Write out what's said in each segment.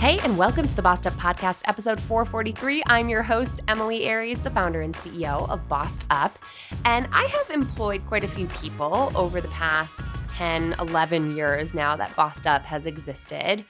Hey, and welcome to the Bossed Up Podcast, episode 443. I'm your host, Emily Aries, the founder and CEO of Bossed Up. And I have employed quite a few people over the past 10, 11 years now that Bossed Up has existed.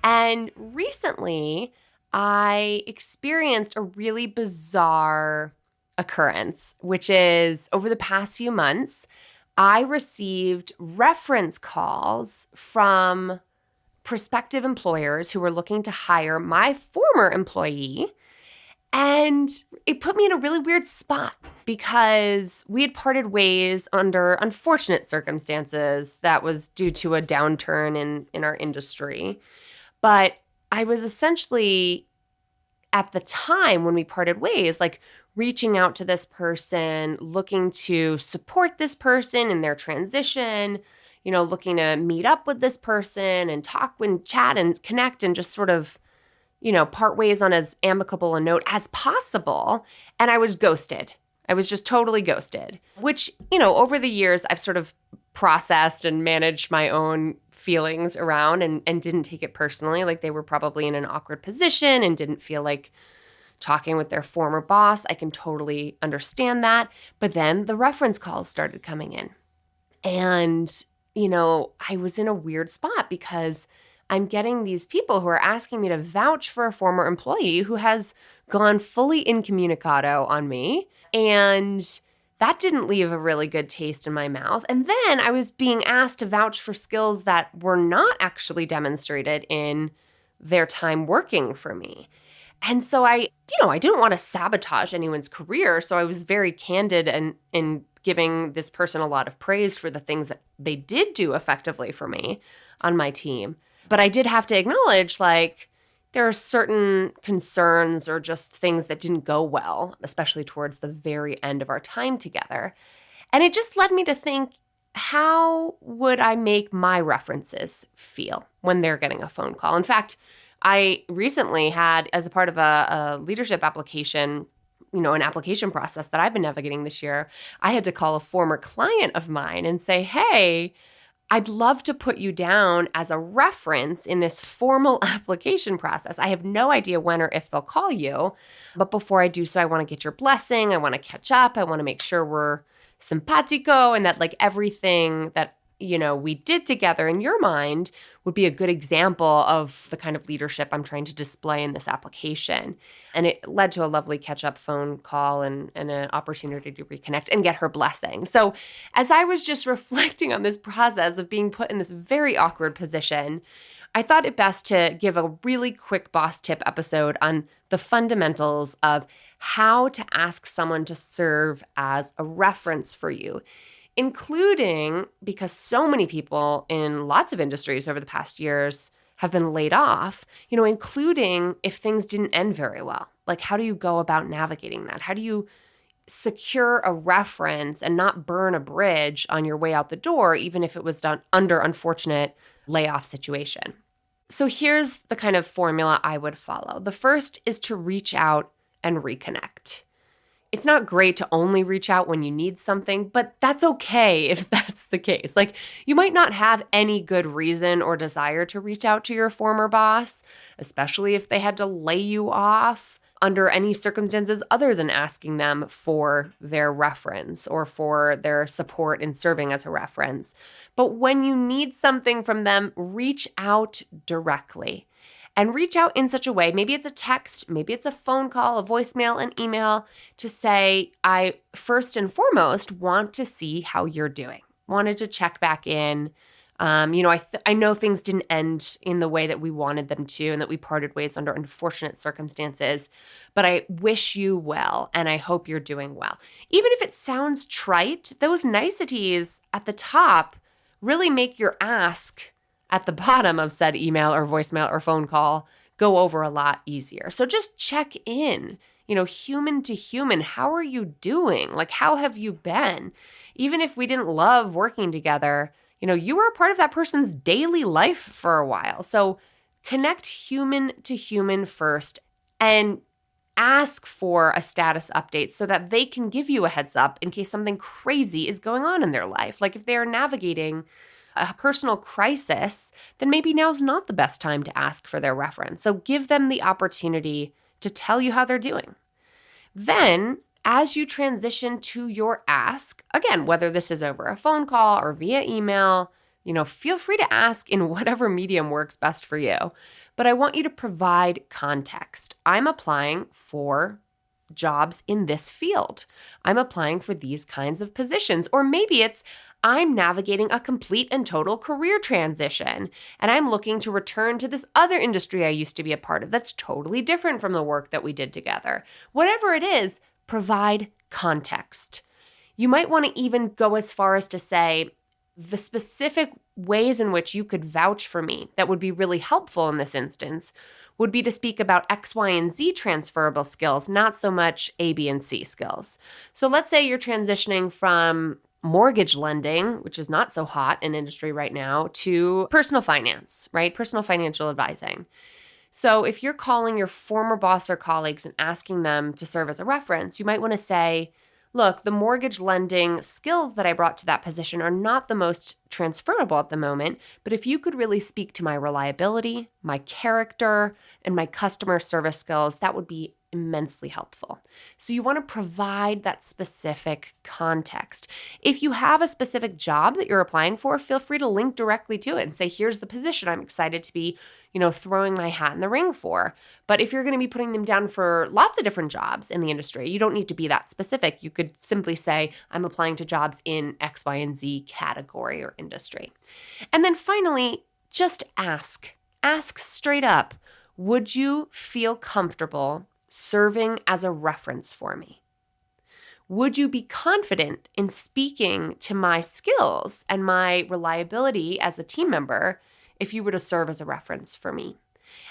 And recently, I experienced a really bizarre occurrence, which is over the past few months, I received reference calls from prospective employers who were looking to hire my former employee. And it put me in a really weird spot because we had parted ways under unfortunate circumstances that was due to a downturn in our industry. But I was essentially, at the time when we parted ways, like reaching out to this person, looking to support this person in their transition, looking to meet up with this person and talk and chat and connect and just sort of, part ways on as amicable a note as possible. And I was ghosted. I was just totally ghosted, which, over the years, I've sort of processed and managed my own feelings around and didn't take it personally. Like they were probably in an awkward position and didn't feel like talking with their former boss. I can totally understand that. But then the reference calls started coming in. And I was in a weird spot because I'm getting these people who are asking me to vouch for a former employee who has gone fully incommunicado on me. And that didn't leave a really good taste in my mouth. And then I was being asked to vouch for skills that were not actually demonstrated in their time working for me. And so I didn't want to sabotage anyone's career. So I was very candid and giving this person a lot of praise for the things that they did do effectively for me on my team. But I did have to acknowledge, there are certain concerns or just things that didn't go well, especially towards the very end of our time together. And it just led me to think, how would I make my references feel when they're getting a phone call? In fact, I recently had, as a part of a leadership application, an application process that I've been navigating this year, I had to call a former client of mine and say, hey, I'd love to put you down as a reference in this formal application process. I have no idea when or if they'll call you, but before I do so, I want to get your blessing. I want to catch up. I want to make sure we're simpatico and that everything that we did together in your mind would be a good example of the kind of leadership I'm trying to display in this application. And it led to a lovely catch-up phone call and an opportunity to reconnect and get her blessing. So as I was just reflecting on this process of being put in this very awkward position, I thought it best to give a really quick boss tip episode on the fundamentals of how to ask someone to serve as a reference for you, including because so many people in lots of industries over the past years have been laid off, including if things didn't end very well. How do you go about navigating that? How do you secure a reference and not burn a bridge on your way out the door, even if it was done under unfortunate layoff situation? So here's the kind of formula I would follow. The first is to reach out and reconnect. It's not great to only reach out when you need something, but that's okay if that's the case. You might not have any good reason or desire to reach out to your former boss, especially if they had to lay you off under any circumstances other than asking them for their reference or for their support in serving as a reference. But when you need something from them, reach out directly. And reach out in such a way, maybe it's a text, maybe it's a phone call, a voicemail, an email, to say, I first and foremost want to see how you're doing. Wanted to check back in. I know things didn't end in the way that we wanted them to and that we parted ways under unfortunate circumstances, but I wish you well and I hope you're doing well. Even if it sounds trite, those niceties at the top really make your ask at the bottom of said email or voicemail or phone call go over a lot easier. So just check in, human to human. How are you doing? How have you been? Even if we didn't love working together, you were a part of that person's daily life for a while. So connect human to human first and ask for a status update so that they can give you a heads up in case something crazy is going on in their life. If they're navigating a personal crisis, then maybe now's not the best time to ask for their reference. So give them the opportunity to tell you how they're doing. Then, as you transition to your ask, again, whether this is over a phone call or via email, feel free to ask in whatever medium works best for you. But I want you to provide context. I'm applying for jobs in this field. I'm applying for these kinds of positions. Or maybe it's I'm navigating a complete and total career transition, and I'm looking to return to this other industry I used to be a part of that's totally different from the work that we did together. Whatever it is, provide context. You might want to even go as far as to say, the specific ways in which you could vouch for me that would be really helpful in this instance would be to speak about X, Y, and Z transferable skills, not so much A, B, and C skills. So let's say you're transitioning from mortgage lending, which is not so hot in industry right now, to personal finance, right? Personal financial advising. So if you're calling your former boss or colleagues and asking them to serve as a reference, you might want to say, look, the mortgage lending skills that I brought to that position are not the most transferable at the moment, but if you could really speak to my reliability, my character, and my customer service skills, that would be immensely helpful. So you want to provide that specific context. If you have a specific job that you're applying for, feel free to link directly to it and say, here's the position I'm excited to be throwing my hat in the ring for. But if you're going to be putting them down for lots of different jobs in the industry, you don't need to be that specific. You could simply say, I'm applying to jobs in X, Y, and Z category or industry. And then finally, just ask. Ask straight up, would you feel comfortable serving as a reference for me? Would you be confident in speaking to my skills and my reliability as a team member if you were to serve as a reference for me?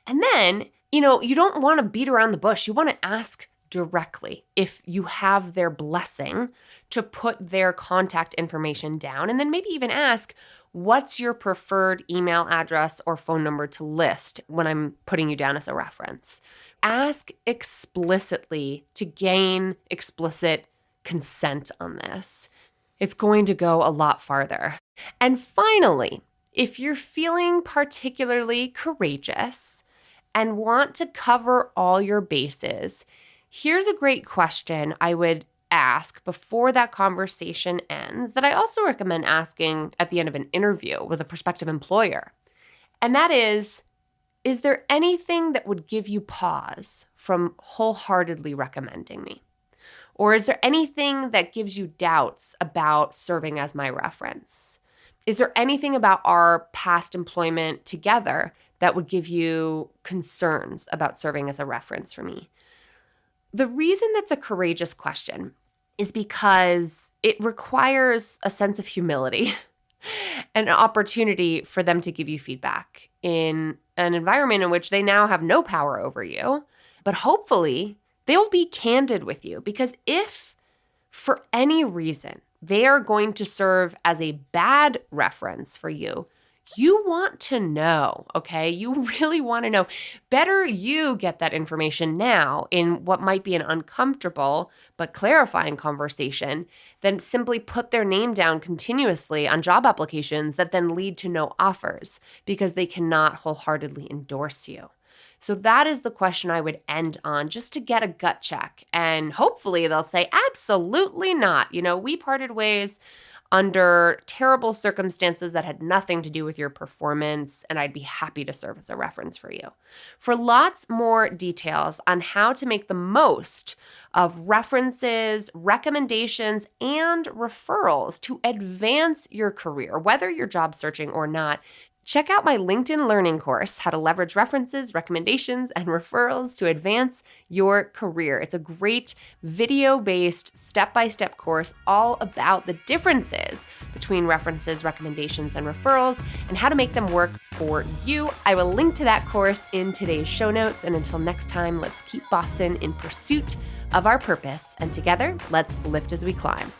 And then, you don't want to beat around the bush. You want to ask directly if you have their blessing to put their contact information down, and then maybe even ask, what's your preferred email address or phone number to list when I'm putting you down as a reference? Ask explicitly to gain explicit consent on this. It's going to go a lot farther. And finally, if you're feeling particularly courageous and want to cover all your bases, here's a great question I would ask before that conversation ends that I also recommend asking at the end of an interview with a prospective employer. And that is there anything that would give you pause from wholeheartedly recommending me? Or is there anything that gives you doubts about serving as my reference? Is there anything about our past employment together that would give you concerns about serving as a reference for me? The reason that's a courageous question is because it requires a sense of humility and an opportunity for them to give you feedback in an environment in which they now have no power over you. But hopefully, they'll be candid with you, because if for any reason they are going to serve as a bad reference for you, you want to know, okay? You really want to know. Better you get that information now in what might be an uncomfortable but clarifying conversation than simply put their name down continuously on job applications that then lead to no offers because they cannot wholeheartedly endorse you. So that is the question I would end on, just to get a gut check. And hopefully they'll say, absolutely not. We parted ways under terrible circumstances that had nothing to do with your performance, and I'd be happy to serve as a reference for you. For lots more details on how to make the most of references, recommendations, and referrals to advance your career, whether you're job searching or not, check out my LinkedIn Learning course, How to Leverage References, Recommendations, and Referrals to Advance Your Career. It's a great video-based, step-by-step course all about the differences between references, recommendations, and referrals, and how to make them work for you. I will link to that course in today's show notes. And until next time, let's keep bossin' in pursuit of our purpose. And together, let's lift as we climb.